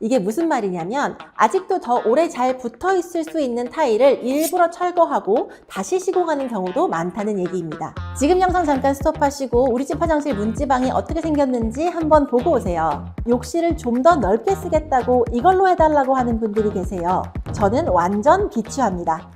이게 무슨 말이냐면 아직도 더 오래 잘 붙어 있을 수 있는 타일을 일부러 철거하고 다시 시공하는 경우도 많다는 얘기입니다. 지금 영상 잠깐 스톱하시고 우리 집 화장실 문지방이 어떻게 생겼는지 한번 보고 오세요. 욕실을 좀 더 넓게 쓰겠다고 이걸로 해달라고 하는 분들이 계세요. 저는 완전 비추합니다.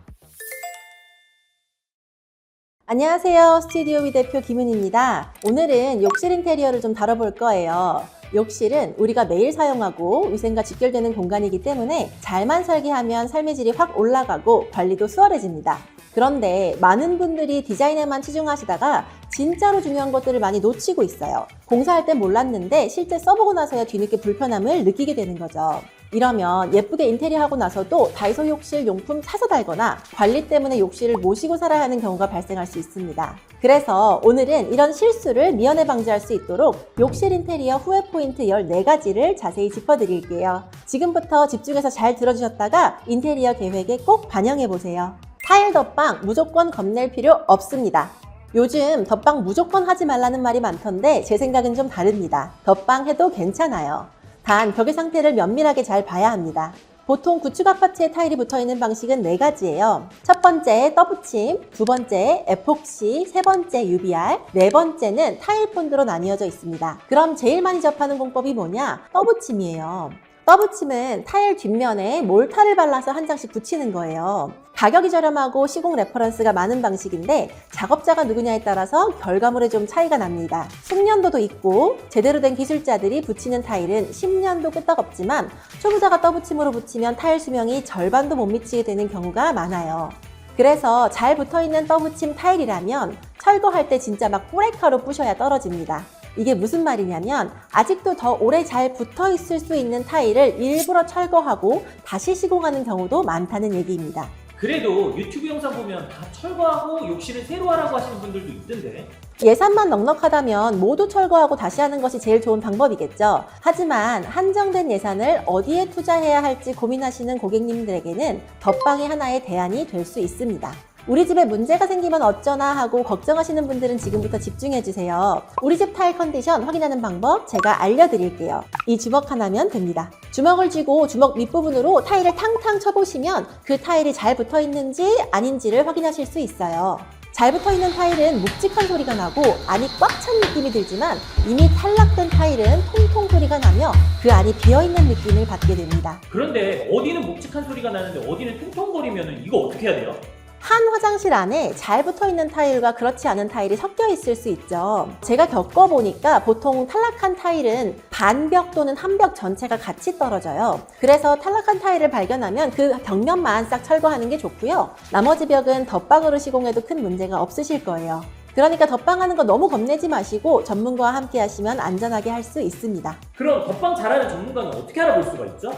안녕하세요. 스튜디오 위 대표 김은입니다. 오늘은 욕실 인테리어를 좀 다뤄볼 거예요. 욕실은 우리가 매일 사용하고 위생과 직결되는 공간이기 때문에 잘만 설계하면 삶의 질이 확 올라가고 관리도 수월해집니다. 그런데 많은 분들이 디자인에만 치중하시다가 진짜로 중요한 것들을 많이 놓치고 있어요. 공사할 땐 몰랐는데 실제 써보고 나서야 뒤늦게 불편함을 느끼게 되는 거죠. 이러면 예쁘게 인테리어 하고 나서도 다이소 욕실 용품 사서 달거나 관리 때문에 욕실을 모시고 살아야 하는 경우가 발생할 수 있습니다. 그래서 오늘은 이런 실수를 미연에 방지할 수 있도록 욕실 인테리어 후회 포인트 14가지를 자세히 짚어드릴게요. 지금부터 집중해서 잘 들어주셨다가 인테리어 계획에 꼭 반영해보세요. 타일 덧방 무조건 겁낼 필요 없습니다. 요즘 덧방 무조건 하지 말라는 말이 많던데 제 생각은 좀 다릅니다. 덧방해도 괜찮아요. 단 벽의 상태를 면밀하게 잘 봐야 합니다. 보통 구축 아파트에 타일이 붙어있는 방식은 4가지예요. 첫 번째 떠붙임, 두 번째 에폭시, 세 번째 UBR, 네 번째는 타일 폰드로 나뉘어져 있습니다. 그럼 제일 많이 접하는 공법이 뭐냐? 떠붙임이에요. 떠붙임은 타일 뒷면에 몰타를 발라서 한 장씩 붙이는 거예요. 가격이 저렴하고 시공 레퍼런스가 많은 방식인데 작업자가 누구냐에 따라서 결과물에 좀 차이가 납니다. 숙련도도 있고 제대로 된 기술자들이 붙이는 타일은 10년도 끄떡없지만 초보자가 떠붙임으로 붙이면 타일 수명이 절반도 못 미치게 되는 경우가 많아요. 그래서 잘 붙어있는 떠붙임 타일이라면 철거할 때 진짜 막 꾸레카로 부셔야 떨어집니다. 이게 무슨 말이냐면 아직도 더 오래 잘 붙어 있을 수 있는 타일을 일부러 철거하고 다시 시공하는 경우도 많다는 얘기입니다. 그래도 유튜브 영상 보면 다 철거하고 욕실을 새로 하라고 하시는 분들도 있던데. 예산만 넉넉하다면 모두 철거하고 다시 하는 것이 제일 좋은 방법이겠죠. 하지만 한정된 예산을 어디에 투자해야 할지 고민하시는 고객님들에게는 덧방이 하나의 대안이 될 수 있습니다. 우리 집에 문제가 생기면 어쩌나 하고 걱정하시는 분들은 지금부터 집중해주세요. 우리 집 타일 컨디션 확인하는 방법 제가 알려드릴게요. 이 주먹 하나면 됩니다. 주먹을 쥐고 주먹 밑부분으로 타일을 탕탕 쳐보시면 그 타일이 잘 붙어있는지 아닌지를 확인하실 수 있어요. 잘 붙어있는 타일은 묵직한 소리가 나고 안이 꽉 찬 느낌이 들지만 이미 탈락된 타일은 통통 소리가 나며 그 안이 비어있는 느낌을 받게 됩니다. 그런데 어디는 묵직한 소리가 나는데 어디는 통통거리면 이거 어떻게 해야 돼요? 한 화장실 안에 잘 붙어있는 타일과 그렇지 않은 타일이 섞여 있을 수 있죠. 제가 겪어보니까 보통 탈락한 타일은 반벽 또는 한 벽 전체가 같이 떨어져요. 그래서 탈락한 타일을 발견하면 그 벽면만 싹 철거하는 게 좋고요. 나머지 벽은 덧방으로 시공해도 큰 문제가 없으실 거예요. 그러니까 덧방하는 거 너무 겁내지 마시고 전문가와 함께 하시면 안전하게 할 수 있습니다. 그럼 덧방 잘하는 전문가는 어떻게 알아볼 수가 있죠?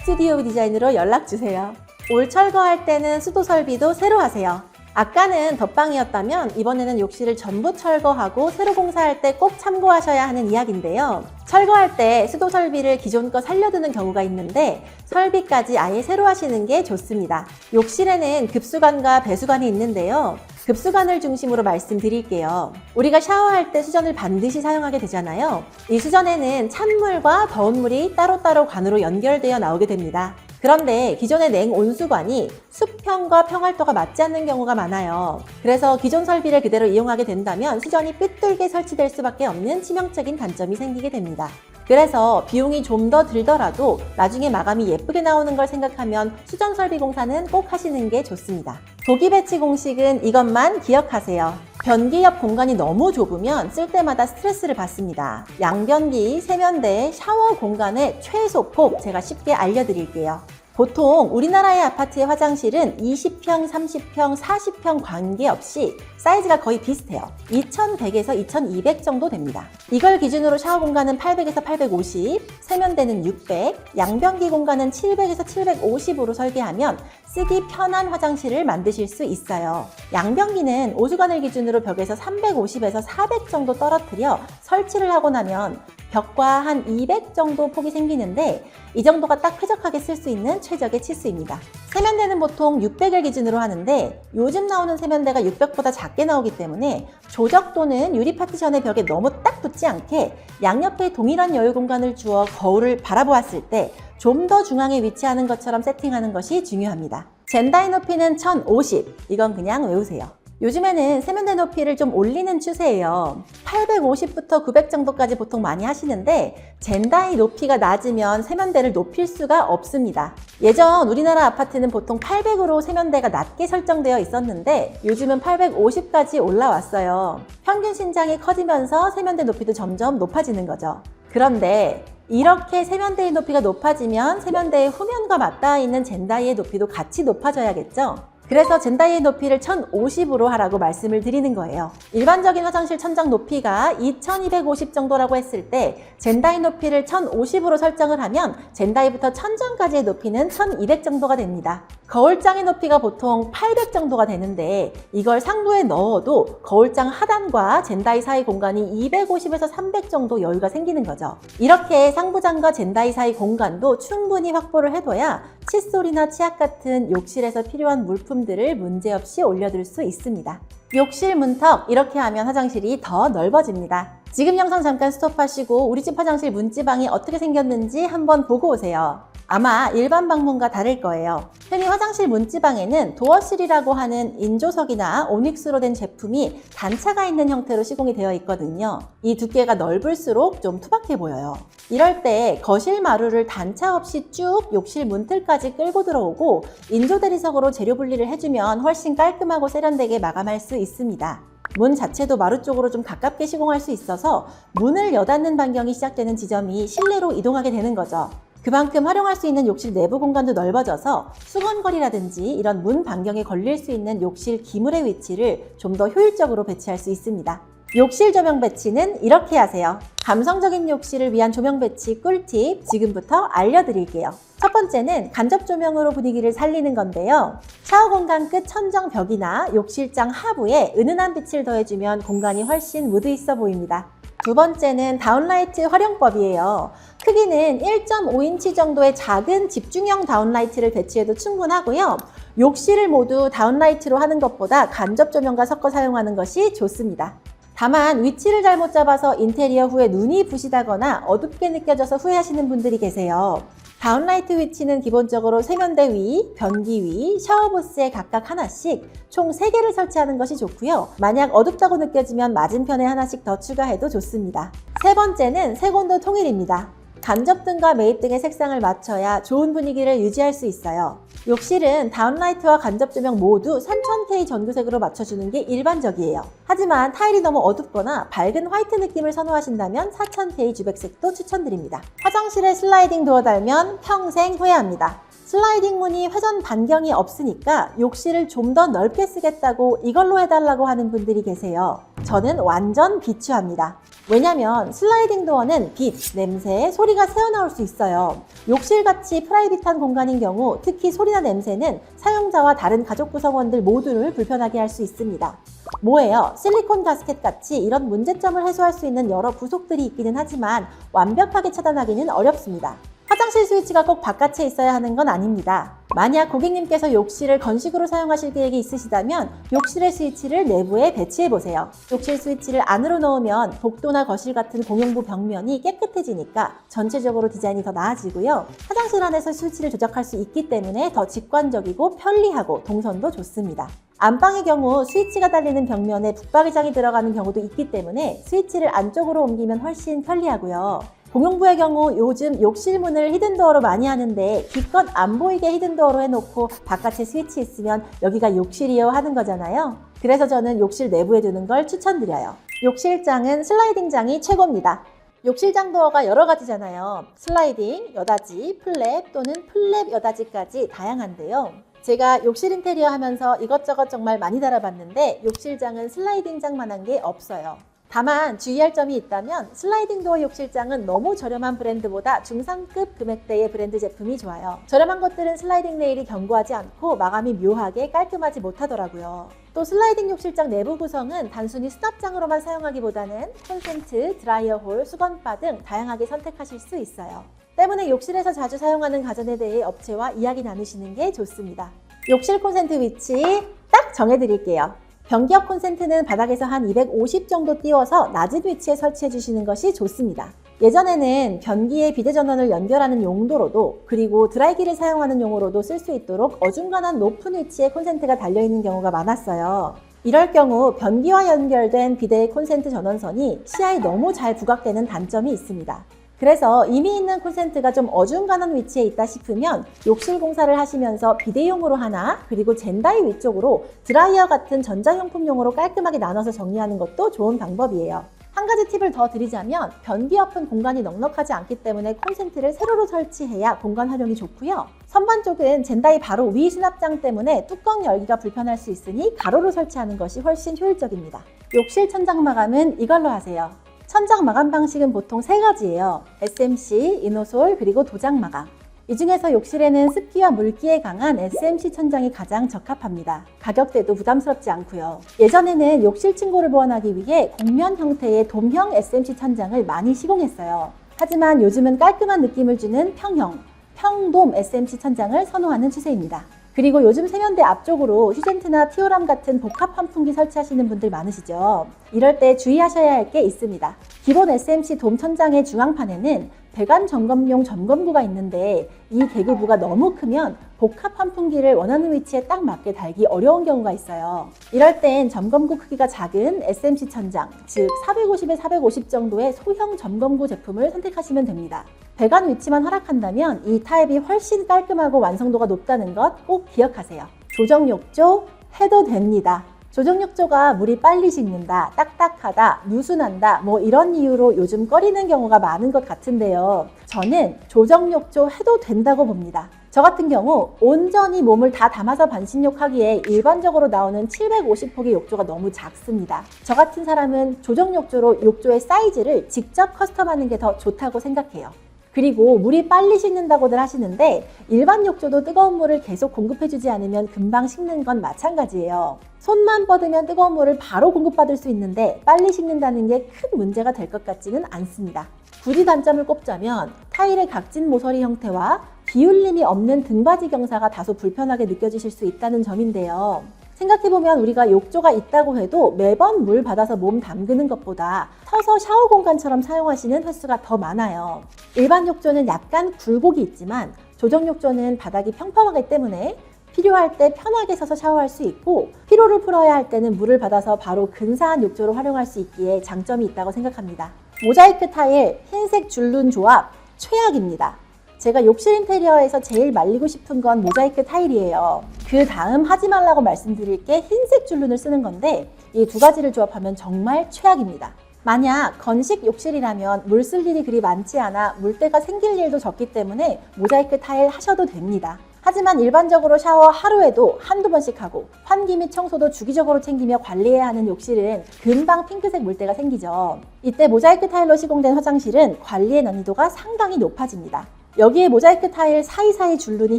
스튜디오 디자인으로 연락주세요. 올 철거할 때는 수도 설비도 새로 하세요. 아까는 덧방이었다면 이번에는 욕실을 전부 철거하고 새로 공사할 때 꼭 참고하셔야 하는 이야기인데요. 철거할 때 수도 설비를 기존 거 살려두는 경우가 있는데 설비까지 아예 새로 하시는 게 좋습니다. 욕실에는 급수관과 배수관이 있는데요. 급수관을 중심으로 말씀드릴게요. 우리가 샤워할 때 수전을 반드시 사용하게 되잖아요. 이 수전에는 찬물과 더운 물이 따로따로 관으로 연결되어 나오게 됩니다. 그런데 기존의 냉온수관이 수평과 평활도가 맞지 않는 경우가 많아요. 그래서 기존 설비를 그대로 이용하게 된다면 수전이 삐뚤게 설치될 수밖에 없는 치명적인 단점이 생기게 됩니다. 그래서 비용이 좀 더 들더라도 나중에 마감이 예쁘게 나오는 걸 생각하면 수전 설비 공사는 꼭 하시는 게 좋습니다. 도기 배치 공식은 이것만 기억하세요. 변기 옆 공간이 너무 좁으면 쓸 때마다 스트레스를 받습니다. 양변기, 세면대, 샤워 공간의 최소 폭 제가 쉽게 알려드릴게요. 보통 우리나라의 아파트의 화장실은 20평, 30평, 40평 관계없이 사이즈가 거의 비슷해요. 2100에서 2200 정도 됩니다. 이걸 기준으로 샤워 공간은 800에서 850, 세면대는 600, 양변기 공간은 700에서 750으로 설계하면 쓰기 편한 화장실을 만드실 수 있어요. 양변기는 오수관을 기준으로 벽에서 350에서 400 정도 떨어뜨려 설치를 하고 나면 벽과 한 200 정도 폭이 생기는데 이 정도가 딱 쾌적하게 쓸 수 있는 최적의 치수입니다. 세면대는 보통 600을 기준으로 하는데 요즘 나오는 세면대가 600보다 작게 나오기 때문에 조적도는 유리 파티션의 벽에 너무 딱 붙지 않게 양옆에 동일한 여유 공간을 주어 거울을 바라보았을 때 좀 더 중앙에 위치하는 것처럼 세팅하는 것이 중요합니다. 젠다이 높이는 1050, 이건 그냥 외우세요. 요즘에는 세면대 높이를 좀 올리는 추세예요. 850부터 900 정도까지 보통 많이 하시는데 젠다이 높이가 낮으면 세면대를 높일 수가 없습니다. 예전 우리나라 아파트는 보통 800으로 세면대가 낮게 설정되어 있었는데 요즘은 850까지 올라왔어요. 평균 신장이 커지면서 세면대 높이도 점점 높아지는 거죠. 그런데 이렇게 세면대의 높이가 높아지면 세면대의 후면과 맞닿아 있는 젠다이의 높이도 같이 높아져야겠죠? 그래서 젠다이의 높이를 1050으로 하라고 말씀을 드리는 거예요. 일반적인 화장실 천장 높이가 2250 정도라고 했을 때 젠다이 높이를 1050으로 설정을 하면 젠다이부터 천장까지의 높이는 1200 정도가 됩니다. 거울장의 높이가 보통 800 정도가 되는데 이걸 상부에 넣어도 거울장 하단과 젠다이 사이 공간이 250에서 300 정도 여유가 생기는 거죠. 이렇게 상부장과 젠다이 사이 공간도 충분히 확보를 해둬야 칫솔이나 치약 같은 욕실에서 필요한 물품들을 문제없이 올려둘 수 있습니다. 욕실 문턱, 이렇게 하면 화장실이 더 넓어집니다. 지금 영상 잠깐 스톱하시고 우리 집 화장실 문지방이 어떻게 생겼는지 한번 보고 오세요. 아마 일반 방문과 다를 거예요. 흔히 화장실 문지방에는 도어실이라고 하는 인조석이나 오닉스로 된 제품이 단차가 있는 형태로 시공이 되어 있거든요. 이 두께가 넓을수록 좀 투박해 보여요. 이럴 때 거실 마루를 단차 없이 쭉 욕실 문틀까지 끌고 들어오고 인조 대리석으로 재료 분리를 해주면 훨씬 깔끔하고 세련되게 마감할 수 있습니다. 문 자체도 마루 쪽으로 좀 가깝게 시공할 수 있어서 문을 여닫는 반경이 시작되는 지점이 실내로 이동하게 되는 거죠. 그만큼 활용할 수 있는 욕실 내부 공간도 넓어져서 수건거리라든지 이런 문 반경에 걸릴 수 있는 욕실 기물의 위치를 좀 더 효율적으로 배치할 수 있습니다. 욕실 조명 배치는 이렇게 하세요. 감성적인 욕실을 위한 조명 배치 꿀팁 지금부터 알려드릴게요. 첫 번째는 간접 조명으로 분위기를 살리는 건데요. 샤워 공간 끝 천정 벽이나 욕실장 하부에 은은한 빛을 더해주면 공간이 훨씬 무드 있어 보입니다. 두 번째는 다운라이트 활용법이에요. 크기는 1.5인치 정도의 작은 집중형 다운라이트를 배치해도 충분하고요. 욕실을 모두 다운라이트로 하는 것보다 간접 조명과 섞어 사용하는 것이 좋습니다. 다만 위치를 잘못 잡아서 인테리어 후에 눈이 부시다거나 어둡게 느껴져서 후회하시는 분들이 계세요. 다운라이트 위치는 기본적으로 세면대 위, 변기 위, 샤워부스에 각각 하나씩 총 3개를 설치하는 것이 좋고요. 만약 어둡다고 느껴지면 맞은편에 하나씩 더 추가해도 좋습니다. 세 번째는 색온도 통일입니다. 간접등과 매입등의 색상을 맞춰야 좋은 분위기를 유지할 수 있어요. 욕실은 다운라이트와 간접조명 모두 3000K 전구색으로 맞춰주는 게 일반적이에요. 하지만 타일이 너무 어둡거나 밝은 화이트 느낌을 선호하신다면 4000K 주백색도 추천드립니다. 화장실에 슬라이딩 도어 달면 평생 후회합니다. 슬라이딩 문이 회전 반경이 없으니까 욕실을 좀 더 넓게 쓰겠다고 이걸로 해달라고 하는 분들이 계세요. 저는 완전 비추합니다. 왜냐면 슬라이딩 도어는 빛, 냄새, 소리가 새어나올 수 있어요. 욕실같이 프라이빗한 공간인 경우 특히 소리나 냄새는 사용자와 다른 가족 구성원들 모두를 불편하게 할 수 있습니다. 뭐예요? 실리콘 가스켓 같이 이런 문제점을 해소할 수 있는 여러 부속들이 있기는 하지만 완벽하게 차단하기는 어렵습니다. 화장실 스위치가 꼭 바깥에 있어야 하는 건 아닙니다. 만약 고객님께서 욕실을 건식으로 사용하실 계획이 있으시다면 욕실의 스위치를 내부에 배치해보세요. 욕실 스위치를 안으로 넣으면 복도나 거실 같은 공용부 벽면이 깨끗해지니까 전체적으로 디자인이 더 나아지고요. 화장실 안에서 스위치를 조작할 수 있기 때문에 더 직관적이고 편리하고 동선도 좋습니다. 안방의 경우 스위치가 달리는 벽면에 북박이장이 들어가는 경우도 있기 때문에 스위치를 안쪽으로 옮기면 훨씬 편리하고요. 공용부의 경우 요즘 욕실 문을 히든도어로 많이 하는데 기껏 안 보이게 히든도어로 해놓고 바깥에 스위치 있으면 여기가 욕실이요 하는 거잖아요. 그래서 저는 욕실 내부에 두는 걸 추천드려요. 욕실장은 슬라이딩장이 최고입니다. 욕실장 도어가 여러 가지잖아요. 슬라이딩, 여닫이, 플랩 또는 플랩 여닫이까지 다양한데요. 제가 욕실 인테리어 하면서 이것저것 정말 많이 달아봤는데 욕실장은 슬라이딩장만한 게 없어요. 다만 주의할 점이 있다면 슬라이딩 도어 욕실장은 너무 저렴한 브랜드보다 중상급 금액대의 브랜드 제품이 좋아요. 저렴한 것들은 슬라이딩 레일이 견고하지 않고 마감이 묘하게 깔끔하지 못하더라고요. 또 슬라이딩 욕실장 내부 구성은 단순히 수납장으로만 사용하기보다는 콘센트, 드라이어 홀, 수건바 등 다양하게 선택하실 수 있어요. 때문에 욕실에서 자주 사용하는 가전에 대해 업체와 이야기 나누시는 게 좋습니다. 욕실 콘센트 위치 딱 정해드릴게요. 변기역 콘센트는 바닥에서 한 250 정도 띄워서 낮은 위치에 설치해 주시는 것이 좋습니다. 예전에는 변기에 비대전원을 연결하는 용도로도 그리고 드라이기를 사용하는 용으로도 쓸 수 있도록 어중간한 높은 위치에 콘센트가 달려있는 경우가 많았어요. 이럴 경우 변기와 연결된 비대 콘센트 전원선이 시야에 너무 잘 부각되는 단점이 있습니다. 그래서 이미 있는 콘센트가 좀 어중간한 위치에 있다 싶으면 욕실 공사를 하시면서 비대용으로 하나 그리고 젠다이 위쪽으로 드라이어 같은 전자용품용으로 깔끔하게 나눠서 정리하는 것도 좋은 방법이에요. 한 가지 팁을 더 드리자면 변기 옆은 공간이 넉넉하지 않기 때문에 콘센트를 세로로 설치해야 공간 활용이 좋고요. 선반 쪽은 젠다이 바로 위 수납장 때문에 뚜껑 열기가 불편할 수 있으니 가로로 설치하는 것이 훨씬 효율적입니다. 욕실 천장 마감은 이걸로 하세요. 천장 마감 방식은 보통 3가지예요. SMC, 이노솔, 그리고 도장 마감. 이 중에서 욕실에는 습기와 물기에 강한 SMC 천장이 가장 적합합니다. 가격대도 부담스럽지 않고요. 예전에는 욕실 층고를 보완하기 위해 곡면 형태의 돔형 SMC 천장을 많이 시공했어요. 하지만 요즘은 깔끔한 느낌을 주는 평형, 평돔 SMC 천장을 선호하는 추세입니다. 그리고 요즘 세면대 앞쪽으로 휴젠트나 티오람 같은 복합 환풍기 설치하시는 분들 많으시죠? 이럴 때 주의하셔야 할 게 있습니다. 기본 SMC 돔 천장의 중앙판에는 배관 점검용 점검구가 있는데 이 개구부가 너무 크면 복합 환풍기를 원하는 위치에 딱 맞게 달기 어려운 경우가 있어요. 이럴 땐 점검구 크기가 작은 SMC 천장, 즉 450에 450 정도의 소형 점검구 제품을 선택하시면 됩니다. 배관 위치만 허락한다면 이 타입이 훨씬 깔끔하고 완성도가 높다는 것 꼭 기억하세요. 조정 욕조 해도 됩니다. 조정 욕조가 물이 빨리 식는다, 딱딱하다, 누수난다 뭐 이런 이유로 요즘 꺼리는 경우가 많은 것 같은데요. 저는 조정 욕조 해도 된다고 봅니다. 저 같은 경우 온전히 몸을 다 담아서 반신욕하기에 일반적으로 나오는 750폭의 욕조가 너무 작습니다. 저 같은 사람은 조정 욕조로 욕조의 사이즈를 직접 커스텀하는 게 더 좋다고 생각해요. 그리고 물이 빨리 식는다고들 하시는데 일반 욕조도 뜨거운 물을 계속 공급해주지 않으면 금방 식는 건 마찬가지예요. 손만 뻗으면 뜨거운 물을 바로 공급받을 수 있는데 빨리 식는다는 게 큰 문제가 될 것 같지는 않습니다. 굳이 단점을 꼽자면 타일의 각진 모서리 형태와 비울림이 없는 등받이 경사가 다소 불편하게 느껴지실 수 있다는 점인데요. 생각해보면 우리가 욕조가 있다고 해도 매번 물 받아서 몸 담그는 것보다 서서 샤워 공간처럼 사용하시는 횟수가 더 많아요. 일반 욕조는 약간 굴곡이 있지만 조정 욕조는 바닥이 평평하기 때문에 필요할 때 편하게 서서 샤워할 수 있고 피로를 풀어야 할 때는 물을 받아서 바로 근사한 욕조로 활용할 수 있기에 장점이 있다고 생각합니다. 모자이크 타일 흰색 줄눈 조합 최악입니다. 제가 욕실 인테리어에서 제일 말리고 싶은 건 모자이크 타일이에요. 그 다음 하지 말라고 말씀드릴 게 흰색 줄눈을 쓰는 건데 이 두 가지를 조합하면 정말 최악입니다. 만약 건식 욕실이라면 물 쓸 일이 그리 많지 않아 물때가 생길 일도 적기 때문에 모자이크 타일 하셔도 됩니다. 하지만 일반적으로 샤워 하루에도 한두 번씩 하고 환기 및 청소도 주기적으로 챙기며 관리해야 하는 욕실은 금방 핑크색 물때가 생기죠. 이때 모자이크 타일로 시공된 화장실은 관리의 난이도가 상당히 높아집니다. 여기에 모자이크 타일 사이사이 줄눈이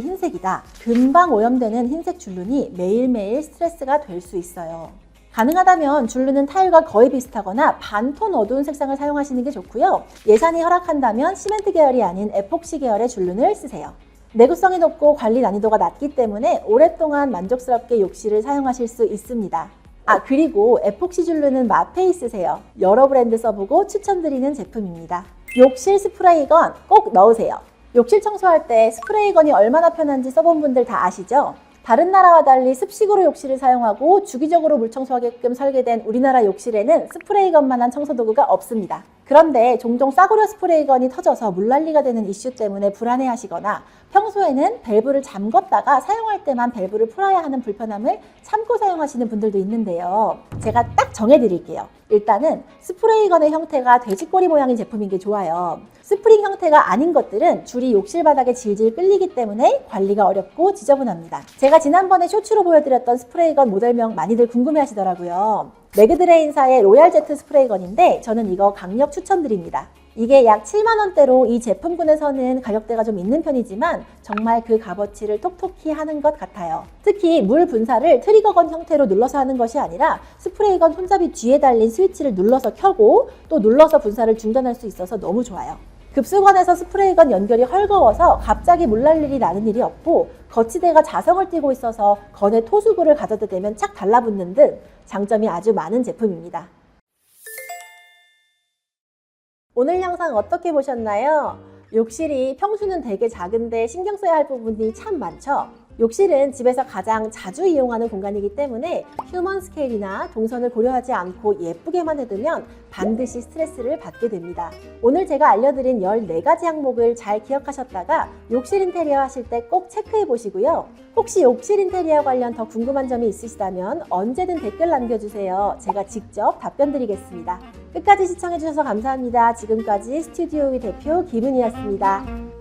흰색이다. 금방 오염되는 흰색 줄눈이 매일매일 스트레스가 될 수 있어요. 가능하다면 줄눈은 타일과 거의 비슷하거나 반톤 어두운 색상을 사용하시는 게 좋고요. 예산이 허락한다면 시멘트 계열이 아닌 에폭시 계열의 줄눈을 쓰세요. 내구성이 높고 관리 난이도가 낮기 때문에 오랫동안 만족스럽게 욕실을 사용하실 수 있습니다. 그리고 에폭시 줄눈은 마페이 쓰세요. 여러 브랜드 써보고 추천드리는 제품입니다. 욕실 스프레이건 꼭 넣으세요. 욕실 청소할 때 스프레이건이 얼마나 편한지 써본 분들 다 아시죠? 다른 나라와 달리 습식으로 욕실을 사용하고 주기적으로 물 청소하게끔 설계된 우리나라 욕실에는 스프레이건만한 청소도구가 없습니다. 그런데 종종 싸구려 스프레이건이 터져서 물난리가 되는 이슈 때문에 불안해하시거나 평소에는 밸브를 잠궜다가 사용할 때만 밸브를 풀어야 하는 불편함을 참고 사용하시는 분들도 있는데요. 제가 딱 정해드릴게요. 일단은 스프레이건의 형태가 돼지꼬리 모양인 제품인 게 좋아요. 스프링 형태가 아닌 것들은 줄이 욕실 바닥에 질질 끌리기 때문에 관리가 어렵고 지저분합니다. 제가 지난번에 쇼츠로 보여드렸던 스프레이건 모델명 많이들 궁금해 하시더라고요. 매그드레인사의 로얄 제트 스프레이건인데 저는 이거 강력 추천드립니다. 이게 약 7만 원대로 이 제품군에서는 가격대가 좀 있는 편이지만 정말 그 값어치를 톡톡히 하는 것 같아요. 특히 물 분사를 트리거건 형태로 눌러서 하는 것이 아니라 스프레이건 손잡이 뒤에 달린 스위치를 눌러서 켜고 또 눌러서 분사를 중단할 수 있어서 너무 좋아요. 급수건에서 스프레이건 연결이 헐거워서 갑자기 물날 일이 나는 일이 없고 거치대가 자성을 띠고 있어서 건에 토수구를 가져다 대면 착 달라붙는 등 장점이 아주 많은 제품입니다. 오늘 영상 어떻게 보셨나요? 욕실이 평수는 되게 작은데 신경 써야 할 부분이 참 많죠? 욕실은 집에서 가장 자주 이용하는 공간이기 때문에 휴먼 스케일이나 동선을 고려하지 않고 예쁘게만 해두면 반드시 스트레스를 받게 됩니다. 오늘 제가 알려드린 14가지 항목을 잘 기억하셨다가 욕실 인테리어 하실 때 꼭 체크해 보시고요. 혹시 욕실 인테리어 관련 더 궁금한 점이 있으시다면 언제든 댓글 남겨주세요. 제가 직접 답변 드리겠습니다. 끝까지 시청해주셔서 감사합니다. 지금까지 스튜디오 위 대표 김은희였습니다.